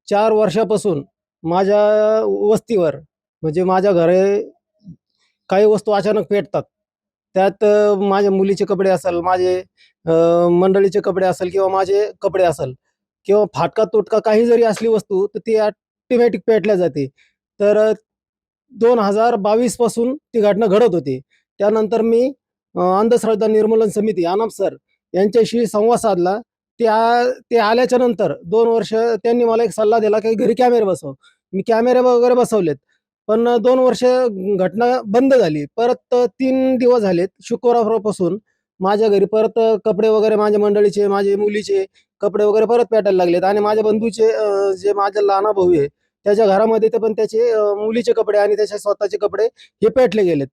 4 वर्षापासून माझ्या वस्तीवर म्हणजे माझ्या घरी काही वस्तू अचानक पेटतात. त्यात माझ्या मुलीचे कपडे असेल, माझे मंडळीचे कपडे असेल किंवा माझे कपडे असेल किंवा फाटका-तुटका काही जरी असली वस्तू, तर ती ऑटोमॅटिक पेटल्या जाते. तर 2022 पासून ती घटना घडत होती. त्यानंतर मी अंधश्रद्धा निर्मूलन समिती अनाप सर यांच्याशी संवाद साधला. ते आल्याच्या नंतर 2 वर्ष त्यांनी मला एक सल्ला दिला, की घरी कॅमेरे बसव. मी कॅमेरे वगैरे बसवलेत. पण 2 वर्ष घटना बंद झाली. परत 3 दिवस झालेत शुक्रवारपासून माझ्या घरी परत कपडे वगैरे माझ्या मंडळीचे, माझ्या मुलीचे कपडे वगैरे परत पेटायला लागलेत आणि माझ्या बंधूचे जे माझा लहाना भाऊ आहे, त्याच्या घरामध्ये ते पण त्याचे मुलीचे कपडे आणि त्याचे स्वतःचे कपडे हे पेटले गेलेत.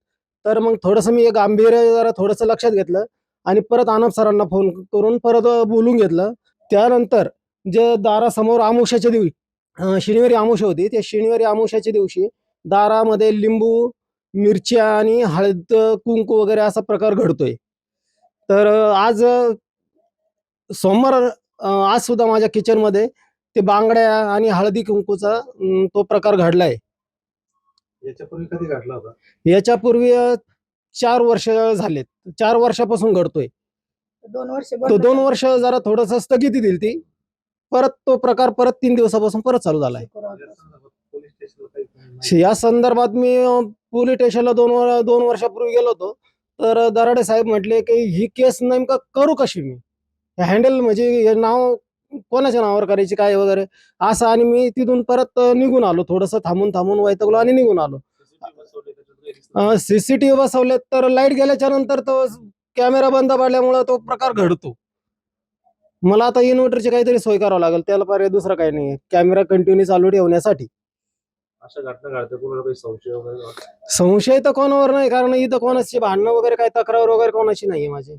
तर मग थोडंसं मी हे गांभीर्य जरा थोडंसं लक्षात घेतलं आणि परत आनंद सरांना फोन करून परत बोलून घेतलं. त्यानंतर जे दारासमोर अमावास्येच्या दिवशी शनिवारी अमावास्या होती. त्या शनिवारी अमावास्येच्या दिवशी दारामध्ये लिंबू, मिरच्या आणि हळद, कुंकू वगैरे असा प्रकार घडतोय. तर सोमवार आज सुद्धा माझ्या किचनमध्ये ते बांगड्या आणि हळदी कुंकूचा तो प्रकार घडलाय. याच्यापूर्वी कधी घडला होता? याच्यापूर्वी 4 वर्ष झालेत. 4 वर्षापासून घडतोय. 2 वर्ष तो 2 वर्ष जरा थोडंसं स्थगिती दिलती. परत तो प्रकार परत 3 दिवसापासून परत चालू झालाय. पोलीस स्टेशनला काही माहिती? या संदर्भात मी पोलीस स्टेशनला 2 वर्षापूर्वी गेलो होतो. तर दराडे साहेब म्हटले, की ही केस नेमकं करू कशी मी? हँडल म्हणजे हे नाव कोणाच्या नावावर करायची काय वगैरे असं आणि मी तिथून परत निघून आलो. थोडंसं थांबून वैतागलो आणि निघून आलो. सीसीटीव्ही बसवलेत तर लाईट गेल्याच्या नंतर तो कॅमेरा बंद पडल्यामुळे तो प्रकार घडतो. मला आता इन्व्हर्टरची काहीतरी सोय करावं लागेल. त्याला पर्याय दुसरा काही नाही. कॅमेरा कंटिन्यू चालू ठेवण्यासाठी. अशा घटना घडते कोणाला काही संशय वगैरे? संशय तर कोणावर नाही, कारण इथं कोणाची भांडणं वगैरे काही तक्रार वगैरे कोणाची नाहीये माझी.